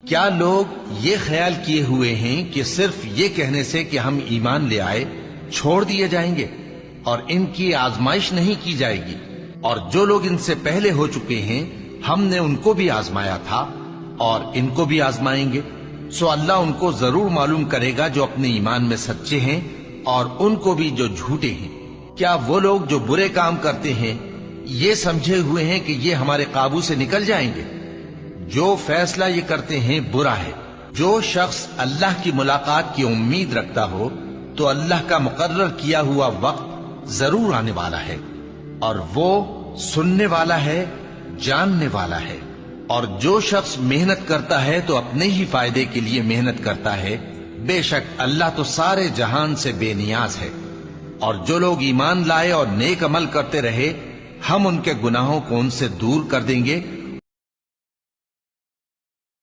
क्या लोग ये ख्याल किए हुए हैं कि सिर्फ ये कहने से कि हम ईमान ले आए छोड़ दिए जाएंगे और इनकी आजमाइश नहीं की जाएगी? और जो लोग इनसे पहले हो चुके हैं हमने उनको भी आजमाया था और इनको भी आजमाएंगे। सो अल्लाह उनको जरूर मालूम करेगा जो अपने ईमान में सच्चे हैं और उनको भी जो झूठे हैं। क्या वो लोग जो बुरे काम करते हैं ये समझे हुए हैं कि ये हमारे काबू से निकल जाएंगे? जो फैसला ये करते हैं बुरा है। जो शख्स अल्लाह की मुलाकात की उम्मीद रखता हो तो अल्लाह का मुकर्रर किया हुआ वक्त जरूर आने वाला है और वो सुनने वाला है, जानने वाला है। और जो शख्स मेहनत करता है तो अपने ही फायदे के लिए मेहनत करता है। बेशक अल्लाह तो सारे जहान से बेनियाज है। और जो लोग ईमान लाए और नेक अमल करते रहे हम उनके गुनाहों को उनसे दूर कर देंगे